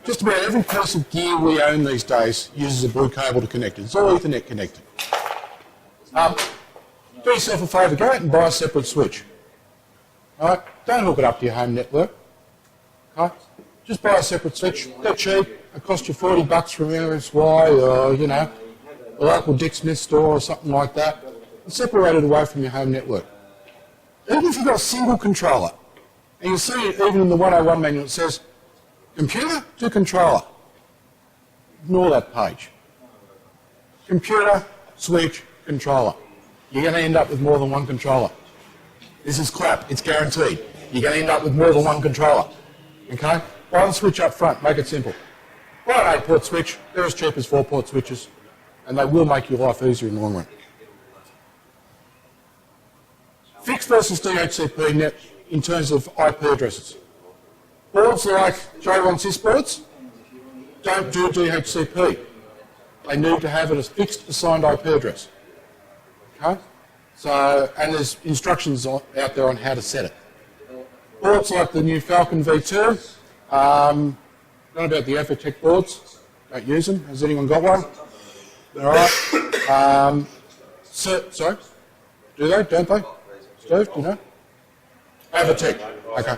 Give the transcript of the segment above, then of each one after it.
Just about every piece of gear we own these days uses a blue cable to connect it. It's all Ethernet connected. Do yourself a favour, go out and buy a separate switch. All right? Don't hook it up to your home network. Okay? Just buy a separate switch. They're cheap. It costs you $40 from MSY or, you know, a local Dick Smith store or something like that. And separate it away from your home network. Even if you've got a single controller, and you'll see it even in the 101 manual, it says, computer to controller. Ignore that page. Computer, switch, controller. You're going to end up with more than one controller. This is crap. It's guaranteed. You're going to end up with more than one controller. Okay? Buy the switch up front. Make it simple. Buy an 8-port switch. They're as cheap as 4-port switches. And they will make your life easier in the long run. Fixed versus DHCP net in terms of IP addresses. Boards like J1 boards don't do DHCP. They need to have it as fixed assigned IP address. Okay? So, and there's instructions out there on how to set it. Boards like the new Falcon V2, not about the Evertech boards, don't use them. Has anyone got one? All right. Sorry? Do they? Don't they? Steve, do you know? Evertech. Okay.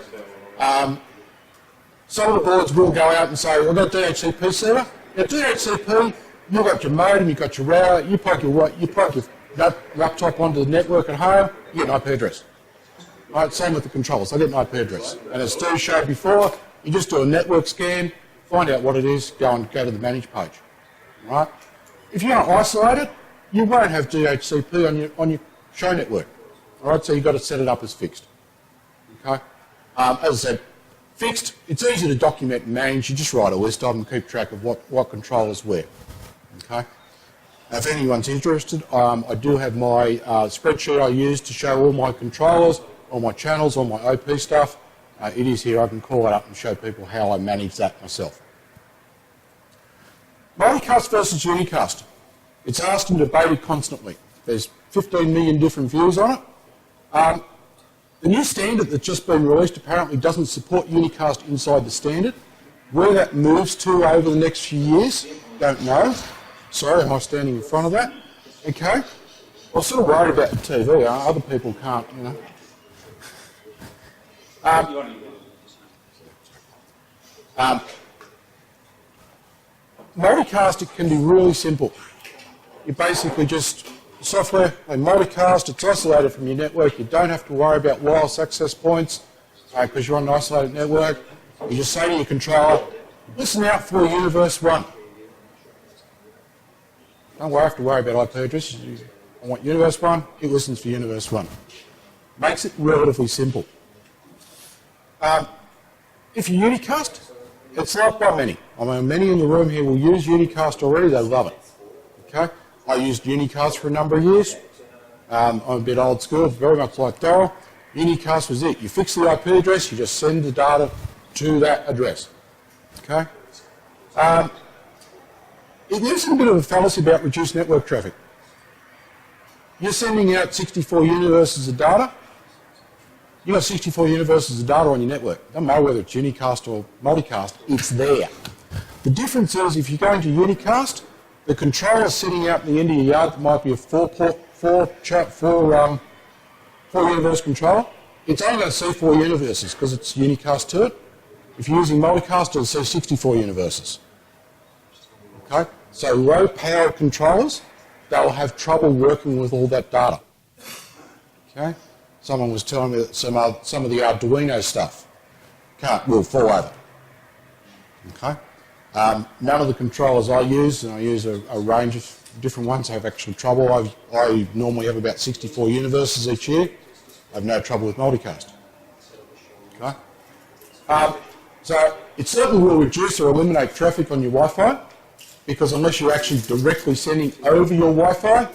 Some of the boards will go out and say, we've got DHCP server. Now, DHCP, you've got your modem, you've got your router, you plug your laptop onto the network at home, you get an IP address. Right, same with the controllers, they get an IP address. And as Steve showed before, you just do a network scan, find out what it is, go to the manage page. Right? If you want to isolate it, you won't have DHCP on your show network. All right, so you've got to set it up as fixed. Okay? As I said, fixed, it's easy to document and manage. You just write a list of them, keep track of what controllers where. Okay? Now, if anyone's interested, I do have my spreadsheet I use to show all my controllers, all my channels, all my OP stuff. It is here. I can call it up and show people how I manage that myself. Multicast versus Unicast. It's asked and debated constantly. There's 15 million different views on it. The new standard that's just been released apparently doesn't support Unicast inside the standard. Where that moves to over the next few years, don't know. Sorry, am I standing in front of that? Okay. I'm sort of worried about the TV. Other people can't, you know. Multicast, it can be really simple. You basically just, software, a multicast, it's isolated from your network. You don't have to worry about wireless access points because you're on an isolated network. You just say to your controller, listen out for Universe 1. Don't have to worry about IP addresses. I want Universe 1, it listens for Universe 1. Makes it relatively simple. If you Unicast, it's liked by many. I mean, many in the room here will use Unicast already, they love it. Okay? I used Unicast for a number of years. I'm a bit old school, very much like Darryl. Unicast was it. You fix the IP address, you just send the data to that address. Okay? There's a bit of a fallacy about reduced network traffic. You're sending out 64 universes of data. You've got 64 universes of data on your network. It doesn't matter whether it's Unicast or Multicast, it's there. The difference is if you're going to Unicast, the controller sitting out in the end of your yard that might be a four universe controller, it's only going to see 4 universes because it's Unicast to it. If you're using Multicast, it'll see 64 universes. Okay? So low-powered controllers, they'll have trouble working with all that data. Okay? Someone was telling me that some of the Arduino stuff will fall over. Okay? None of the controllers I use, and I use a range of different ones, have actual trouble. I normally have about 64 universes each year. I have no trouble with Multicast. Okay? So it certainly will reduce or eliminate traffic on your Wi-Fi, because unless you're actually directly sending over your Wi-Fi,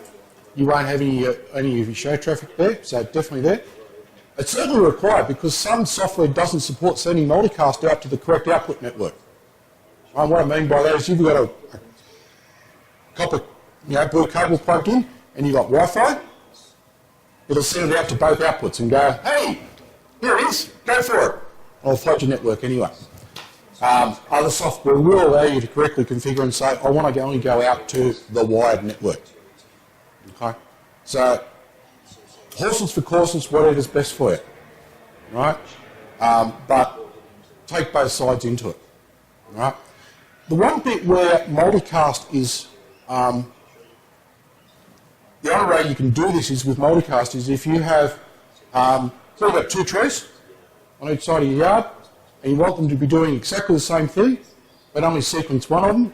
you won't have any of your show traffic there, so definitely there. It's certainly required because some software doesn't support sending Multicast out to the correct output network. And what I mean by that is you've got a copper blue cable plugged in and you've got Wi-Fi, it'll send it out to both outputs and go, hey, here it is, go for it. I'll flood your network anyway. Other software will allow you to correctly configure and say, I want to only go out to the wired network. Okay? So, horses for courses, whatever's best for you. Right? But take both sides into it. Right? The one bit where multicast is, the only way you can do this is with multicast is if you have, so you've got two trees on each side of your yard, and you want them to be doing exactly the same thing, but only sequence one of them,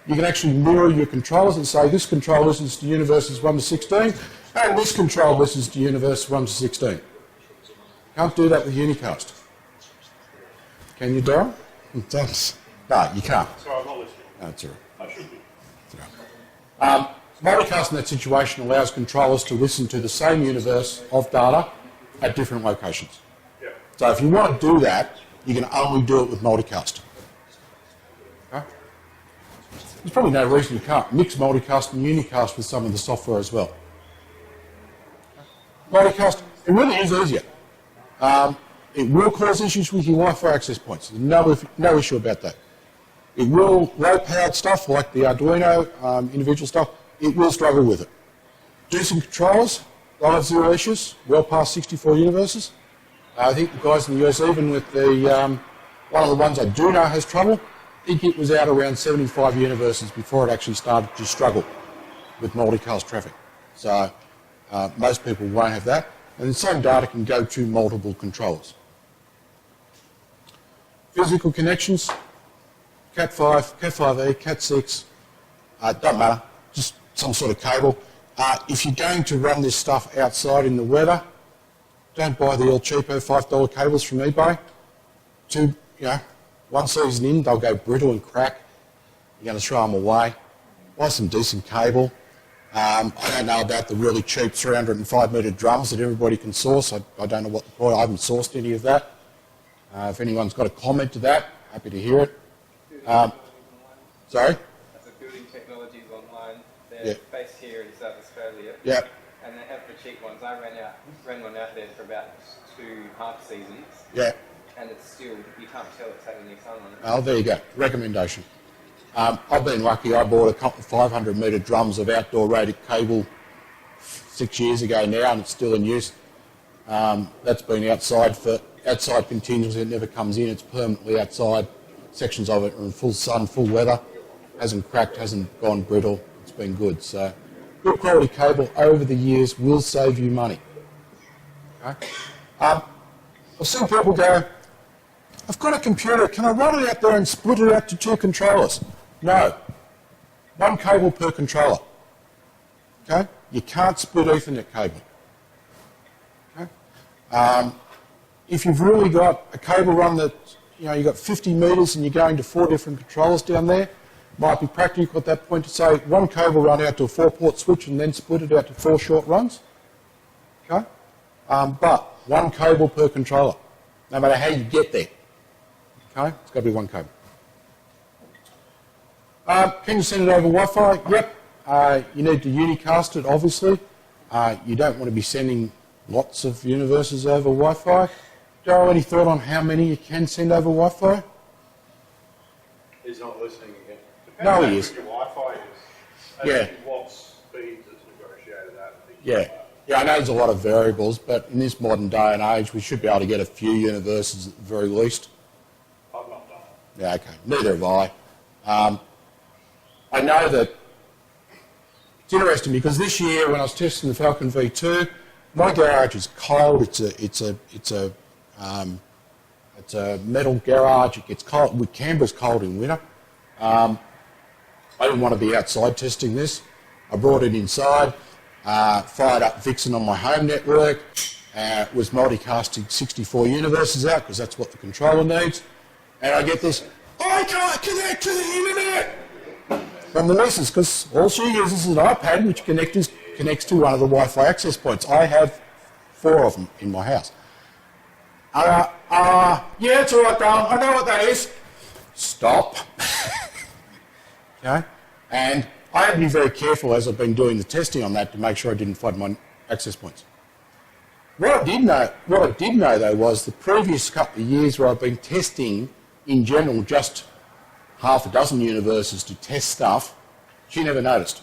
you can actually mirror your controllers and say this controller listens to universes 1 to 16, and this controller listens to universe 1 to 16. Can't do that with Unicast. Can you, Darren? Thanks. No, you can't. Sorry, I'm not listening. No, it's all right. I should be. Multicast in that situation allows controllers to listen to the same universe of data at different locations. Yeah. So if you want to do that, you can only do it with multicast. Okay? There's probably no reason you can't mix multicast and unicast with some of the software as well. Multicast, it really is easier. It will cause issues with your Wi-Fi access points. There's no issue about that. It will, low-powered stuff like the Arduino, individual stuff, it will struggle with it. Decent controllers, they'll have zero issues, well past 64 universes. I think the guys in the US, even with the, one of the ones I do know has trouble, I think it was out around 75 universes before it actually started to struggle with multicast traffic. So most people won't have that. And the same data can go to multiple controllers. Physical connections, Cat5, Cat5e, Cat6, don't matter, just some sort of cable. If you're going to run this stuff outside in the weather, don't buy the El Cheapo $5 cables from eBay. One season in, they'll go brittle and crack. You're going to throw them away. Buy some decent cable. I don't know about the really cheap 305 metre drums that everybody can source. I don't know what the point. I haven't sourced any of that. If anyone's got a comment to that, happy to hear it. Sorry? That's a Building Technologies online. They're based here in South Australia. Yeah. And they have the cheap ones. I ran one out there for about 2 half seasons. Yeah. And it's still, you can't tell it's had any sun on it. Oh, there you go. Recommendation. I've been lucky. I bought a couple of 500 metre drums of outdoor rated cable 6 years ago now, and it's still in use. That's been outside continuously. It never comes in. It's permanently outside. Sections of it are in full sun, full weather. Hasn't cracked, hasn't gone brittle. It's been good. So good quality cable over the years will save you money. Okay? I've seen people go, I've got a computer, can I run it out there and split it out to 2 controllers? No. 1 cable per controller. Okay? You can't split Ethernet cable. Okay? If you've really got a cable run that, you've got 50 metres and you're going to 4 different controllers down there, might be practical at that point to say 1 cable run out to a 4-port switch and then split it out to 4 short runs. Okay? But 1 cable per controller, no matter how you get there. Okay? It's got to be 1 cable. Can you send it over Wi-Fi? Yep. You need to unicast it, obviously. You don't want to be sending lots of universes over Wi-Fi. Darryl, any thought on how many you can send over Wi-Fi? He's not listening again. No, he is. Your Wi-Fi is. Yeah. What speeds it's negotiated at. Yeah. Yeah, I know there's a lot of variables, but in this modern day and age, we should be able to get a few universes at the very least. I've not done it. Yeah, okay. Neither have I. I know that it's interesting because this year when I was testing the Falcon V2, my garage is cold. It's a metal garage. It gets cold. Canberra's cold in winter. I didn't want to be outside testing this. I brought it inside, fired up Vixen on my home network, was multicasting 64 universes out because that's what the controller needs. And I get this, I can't connect to the internet from the missus because all she uses is an iPad which connects to one of the Wi-Fi access points. I have 4 of them in my house. Yeah, it's all right, darling. I know what that is. Stop. Okay? And I had to be very careful as I've been doing the testing on that to make sure I didn't flood my access points. What I did know though was the previous couple of years where I've been testing in general, just half a dozen universes to test stuff, she never noticed.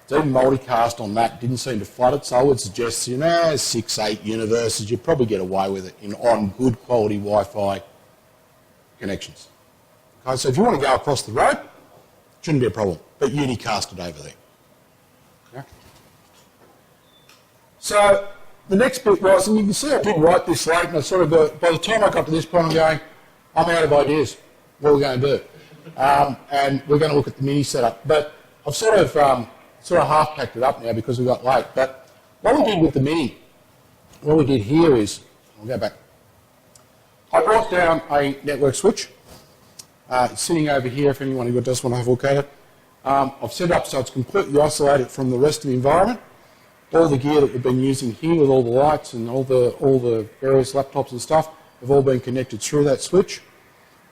So even Multicast on that didn't seem to flood it, so I would suggest, 6, 8 universes, you'd probably get away with it on good quality Wi-Fi connections. Okay, so if you want to go across the road, shouldn't be a problem, but Unicast it over there. Okay. So the next bit was, and you can see I did write this late, and I sort of, by the time I got to this point, I'm going, I'm out of ideas. What are we going to do? And we're going to look at the mini setup. But I've sort of half packed it up now because we got late. But what we did with the mini, what we did here is, I'll go back. I brought down a network switch. It's sitting over here if anyone who does want to have a look at it. I've set it up so it's completely isolated from the rest of the environment. All the gear that we've been using here with all the lights and all the various laptops and stuff have all been connected through that switch.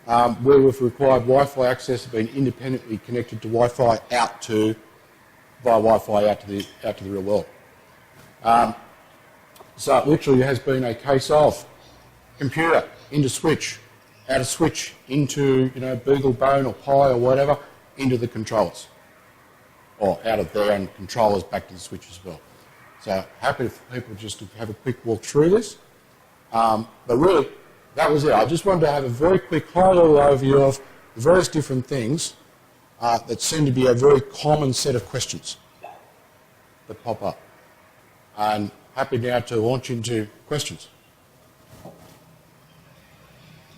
Where we've required Wi-Fi access have been independently connected to Wi-Fi via Wi-Fi out to the real world. So it literally has been a case of computer into switch, out of switch into BeagleBone or Pi or whatever into the controllers, or out of there and controllers back to the switch as well. So happy for people just to have a quick walk through this. But really, that was it. I just wanted to have a very quick high-level overview of the various different things that seem to be a very common set of questions that pop up. And happy now to launch into questions.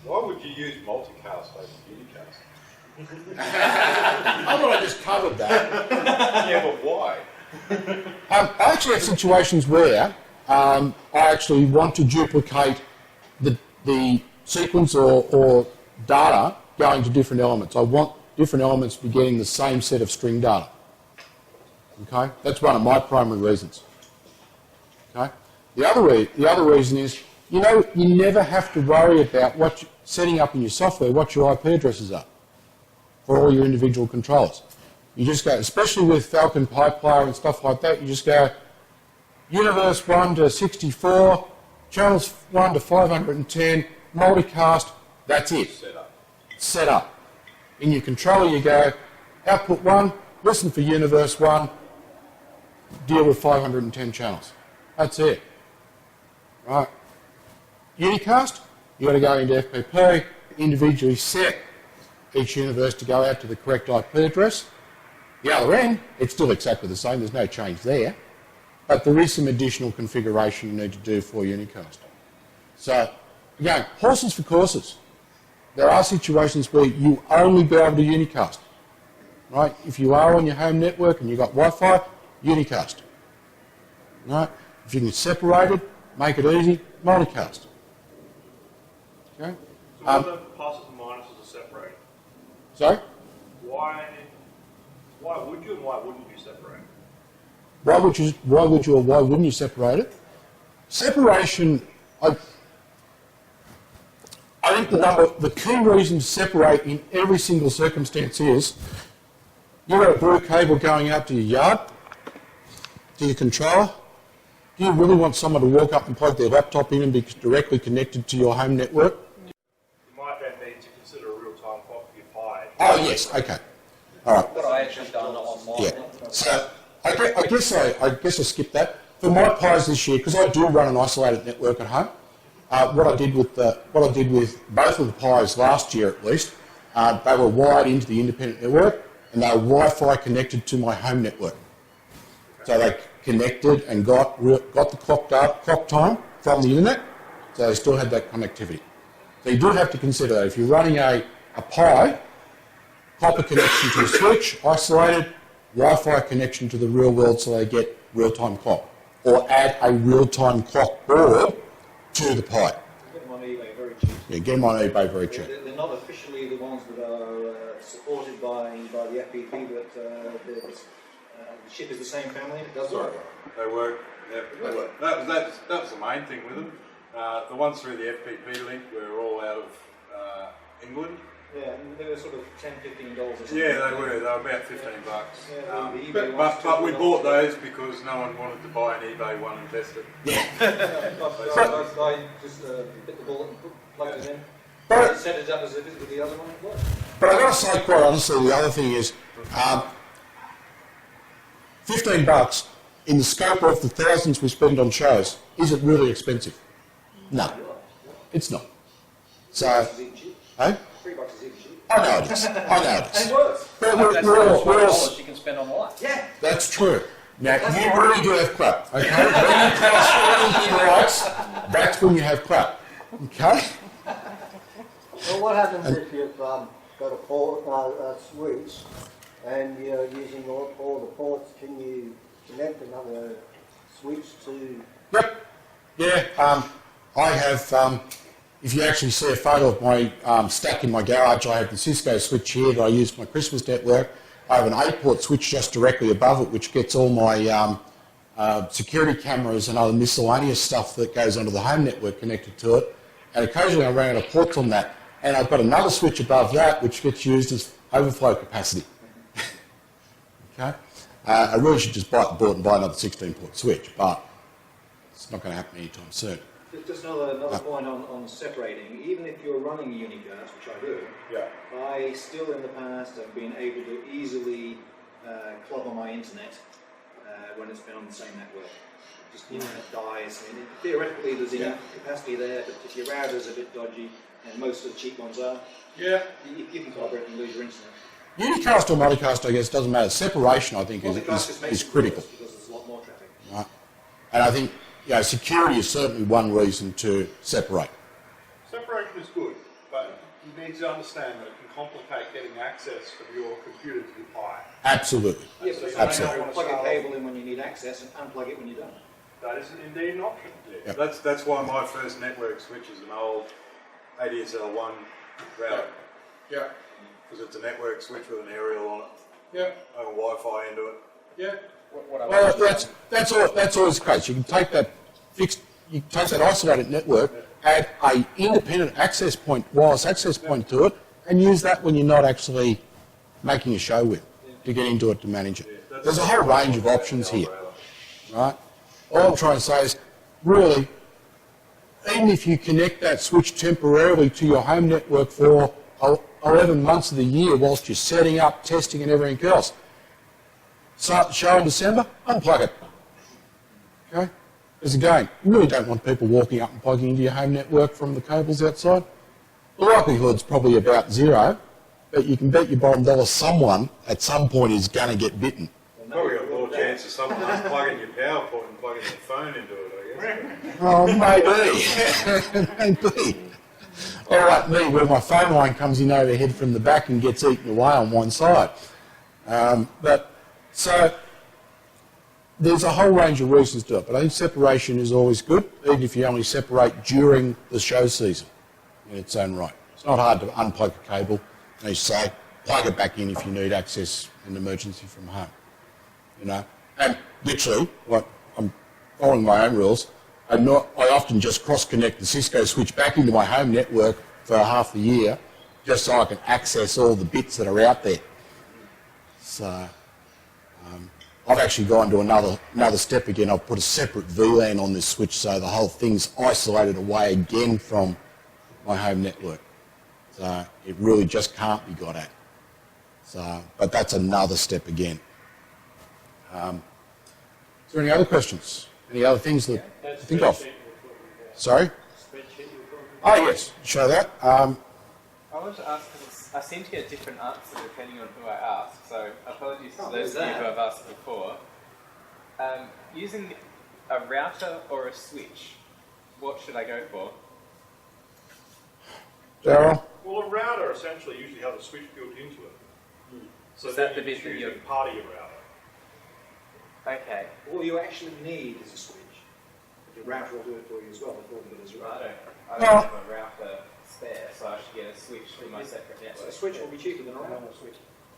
Why would you use Multicast over Unicast? I thought I just covered that. Yeah, but why? I actually have situations where I actually want to duplicate the sequence or data going to different elements. I want different elements to be getting the same set of string data. Okay, that's one of my primary reasons. Okay, the other reason is you never have to worry about what you're setting up in your software, what your IP addresses are for all your individual controllers. You just go, especially with Falcon PyPlayer and stuff like that, you just go universe 1 to 64, channels 1 to 510, multicast, that's it. Set up. In your controller you go, output 1, listen for universe 1, deal with 510 channels. That's it. Right. Unicast, you've got to go into FPP, individually set each universe to go out to the correct IP address. The other end, it's still exactly the same, there's no change there, but there is some additional configuration you need to do for Unicast. So, again, horses for courses. There are situations where you only be able to Unicast, right? If you are on your home network and you've got Wi-Fi, Unicast, right? If you can separate it, make it easy, multicast. Okay? So what are the pluses and minuses of separating? Sorry? Why would you and why wouldn't you separate? Why would you or why wouldn't you separate it? Separation, I think the key reason to separate in every single circumstance is you've got a blue cable going out to your yard, to your controller. Do you really want someone to walk up and plug their laptop in and be directly connected to your home network? You might then need to consider a real-time clock for your Pi. Oh, yes, okay. All right. What I actually done on mine. Yeah. So I guess I skipped that. For my Pis this year, because I do run an isolated network at home, what I did with both of the Pis last year at least, they were wired into the independent network and they were Wi-Fi connected to my home network. So they connected and got the clock time from the internet, so they still had that connectivity. So you do have to consider that if you're running a Pi, copper connection to the switch, isolated, Wi-Fi connection to the real world so they get real-time clock. Or add a real-time clock board to the Pi. Get them on eBay very cheap. Yeah, get them on eBay very cheap. They're not officially the ones that are supported by the FPP, but the chip is the same family. It does work. They work. Yeah, they work. That was the main thing with them. The ones through the FPP link were all out of England. Yeah, and they were sort of $10, $15 or something. Yeah, they were. They were about $15. Yeah, the eBay ones but we $2. bought those because no one wanted to buy an eBay one and test it. I just bit the bullet and plugged it in. But, set it up as it is with the other one, it works. but I've got to say quite honestly, the other thing is, $15 in the scope of the thousands we spend on shows, is it really expensive? No, it's not. So, It's even cheap. hey? $3 is even cheap. I know it is. I know it And is. it works. But That's $20 you can spend on light. Yeah. that's true. Now, you really do have crap, okay? When you cost anything rights, that's when you have crap, okay? Well, what happens if you've got a switch and you're using all the ports? Can you connect another switch to? Yep. Yeah. I have. If you actually see a photo of my stack in my garage, I have the Cisco switch here that I use for my Christmas network. I have an 8-port switch just directly above it, which gets all my security cameras and other miscellaneous stuff that goes onto the home network connected to it. And occasionally I run out of ports on that. And I've got another switch above that, which gets used as overflow capacity. Okay. I really should just bite the bullet and buy another 16-port switch, but it's not going to happen anytime soon. Just another point on separating. Even if you're running Unicast, which I do, Yeah. I still in the past have been able to easily club on my internet when it's been on the same network. Just the internet dies. I mean, theoretically, there's enough capacity there, but if your router's a bit dodgy, and most of the cheap ones are, Yeah. you can collaborate and lose your internet. Unicast or multicast, I guess, doesn't matter. Separation, I think, Multicast just makes is it critical. worse because there's a lot more traffic. Right? And I think security is certainly one reason to separate. Separation is good, but you need to understand that it can complicate getting access for your computer to be high. Absolutely. Yes, but Absolutely. you plug a cable in when you need access and unplug it when you don't. That is indeed an option. Yeah. That's why my first network switch is an old ADSL1 router. Yeah, Because it's a network switch with an aerial on it. yeah, I have a Wi-Fi into it. yeah. Well, that's always the case. You can take that isolated network, add a independent access point, wireless access point to it, and use that when you're not actually making a show with, to get into it, to manage it. There's a whole range of options here, right? All I'm trying to say is, really, even if you connect that switch temporarily to your home network for 11 months of the year whilst you're setting up, testing and everything else, start the show in December, unplug it. Okay? Because again, you really don't want people walking up and plugging into your home network from the cables outside. The likelihood's probably about zero, but you can bet your bottom dollar someone at some point is going to get bitten. Probably got more chance of someone unplugging your power point and plugging their phone into it, I guess. Oh, maybe. Maybe. All right, me, where my phone line comes in overhead from the back and gets eaten away on one side. So there's a whole range of reasons to it, but I think separation is always good, even if you only separate during the show season in its own right. It's not hard to unplug a cable, as you say, plug it back in if you need access in an emergency from home. You know, and literally, I'm following my own rules. I often just cross-connect the Cisco switch back into my home network for half the year, just so I can access all the bits that are out there. So I've actually gone to another step again. I've put a separate VLAN on this switch, so the whole thing's isolated away again from my home network. So it really just can't be got at. So, but that's another step again. Is there any other questions? Any other things that you think of? Sorry? Oh, yes. Show that. I wanted to ask, because I seem to get a different answer depending on who I ask, so apologies to those of you who have asked before. Using a router or a switch, what should I go for? Daryl? Well, a router essentially usually has a switch built into it. So Is that then the you're bit that choosing you're- part of your router. Okay. All you actually need is a switch. Your router will do it for you as well, if all you've got is a router. I don't have a router spare, so I should get a switch for my separate So a network. switch will be cheaper than a router.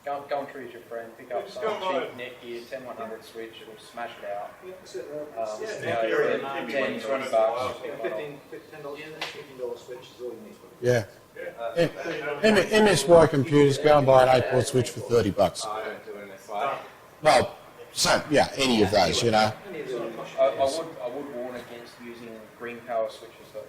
Go and treat your friend, pick up Just some go buy cheap Netgear 10100 switch, or smash it out. Yeah, that's it. Netgear, $10, $10, $20. $15 switch is all you need. Yeah. MSY computers, go and buy an 8-port switch for $30. I don't do an SI. Well, same, yeah, any of those, you know. I would warn against using green power switches though.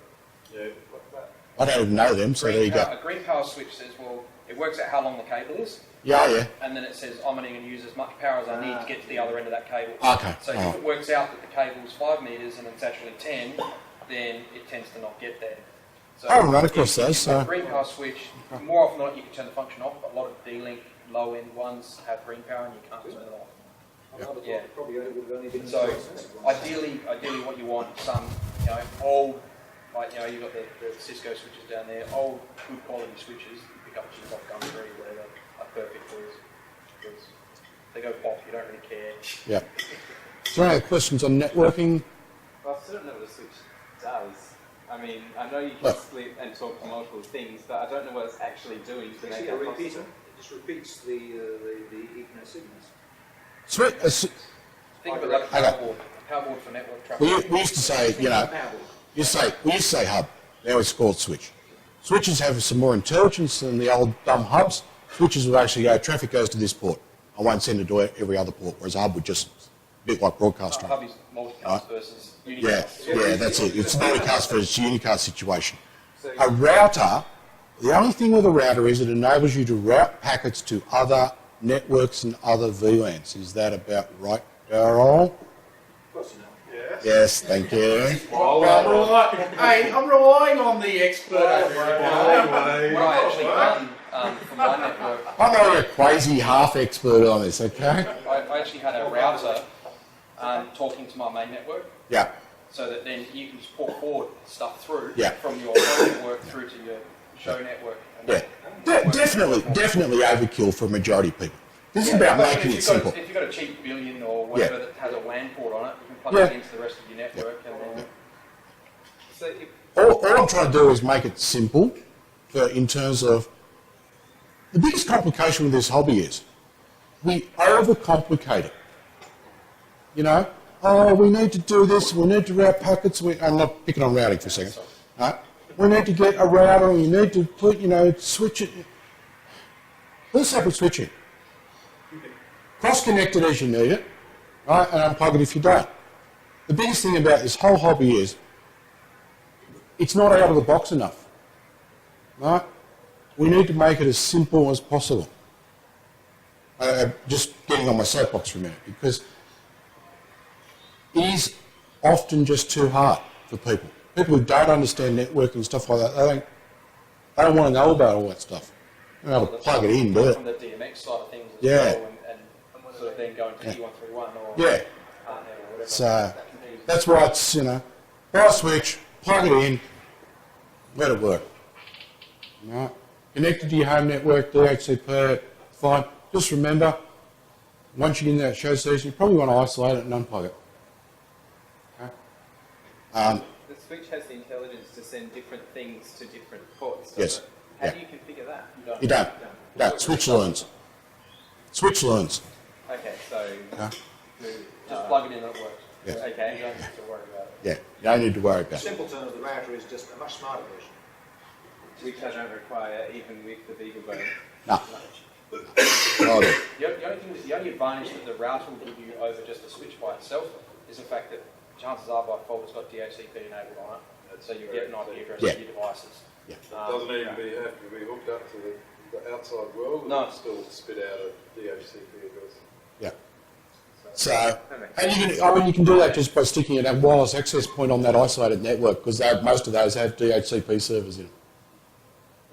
Yeah. I don't even know them, so there you go. A green power switch says, well, it works out how long the cable is, Yeah. and then it says, I'm only going to use as much power as I need to get to the other end of that cable. Okay. So if it works out that the cable is 5 metres and it's actually 10, then it tends to not get there. So I haven't run across if those, you've got so- a green power switch, more often than not you can turn the function off, but a lot of D-Link low-end ones have green power and you can't turn it off. Yeah. Probably would have only been So ideally what you want, some old, like you've got the Cisco switches down there, old good quality switches, you pick up just off Gumtree, whatever, are perfect for us. Because they go pop, you don't really care. Yeah. Is there any other questions on networking? Well, I don't know what a switch does. I mean, I know you can Well- split and talk to multiple things, but I don't know what it's actually doing to make Basically, that a repeater. possible. It just repeats the Ethernet signals. Think of it like a power board for network traffic. We used to say, we used to say hub. Now it's called switch. Switches have some more intelligence than the old dumb hubs. Switches will actually go, traffic goes to this port. I won't send it to every other port, whereas a hub would just, a bit like broadcast. Hub is multicast versus Yeah, unicast. that's it. It's a Unicast versus Unicast situation. A router, the only thing with a router is it enables you to route packets to other networks and other VLANs. Is that about right, Darryl? Of course you know. Yes, thank you. I'm relying on the expert over here. What I actually done for my network, I'm not a crazy half expert on this, okay? I actually had a router talking to my main network, Yeah, so that then you can just port forward stuff through Yeah. from your home network through to your show network. And yeah. Definitely overkill for a majority of people. This is Yeah, about but making if it you've got simple. If you've got a cheap billion or whatever Yeah. that has a WAN port on it, you can plug Yeah. it into the rest of your network and then... So if, All I'm trying to do is make it simple in terms of the biggest complication with this hobby is we overcomplicate it. We need to do this, we need to route packets. I'm not picking on routing for a second. Right? We need to get a router, you need to put, switch it. Let's have a switch it. Cross-connect it as you need it, right, and unplug it if you don't. The biggest thing about this whole hobby is it's not out of the box enough, right? We need to make it as simple as possible. Just getting on my soapbox for a minute, because it is often just too hard for people. People who don't understand networking and stuff like that, they don't want to know about all that stuff. They don't know how to plug it in, do From it? the DMX side of things as Yeah. well, and sort of then going to E1.31 or Yeah. partner or whatever. So that's why it's, buy a switch, plug it in, let it work. Right? Connected to your home network, DHCP, fine. Just remember, once you get in that show station, you probably want to isolate it and unplug it. Okay? the switch has the intelligence to send different things to different ports. Yes. How Yeah. do you configure that? You don't. No, switch learns. Switch learns. Okay, so Okay? Just plug it in and it works. Yeah. You okay, don't have to worry about it. Yeah, you don't need to worry The about it. simple term of the router is just a much smarter version. which I don't require even with the BeagleBone. No. Oh, The only advantage that the router will give you over just the switch by itself is the fact that chances are by default it's got DHCP enabled on it, so you get an IP address Yeah. of your devices. Yeah. It doesn't even have to be hooked up to the outside world. No. It'll still spit out a DHCP address. Yeah. So, and you can do that just by sticking a wireless access point on that isolated network, because most of those have DHCP servers in them.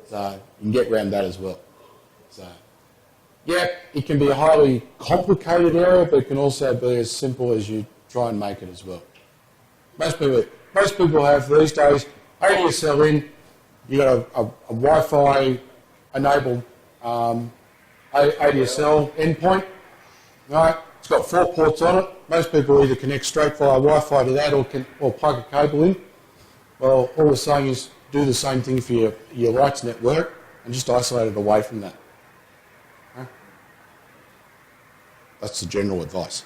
So you can get around that as well. So, yeah, it can be a highly complicated area, but it can also be as simple as you try and make it as well. Most people have these days ADSL in. You got a Wi-Fi enabled ADSL endpoint, right? It's got 4 ports on it. Most people either connect straight via Wi-Fi to that or plug a cable in. Well, all we're saying is do the same thing for your rights network and just isolate it away from that. Okay? That's the general advice.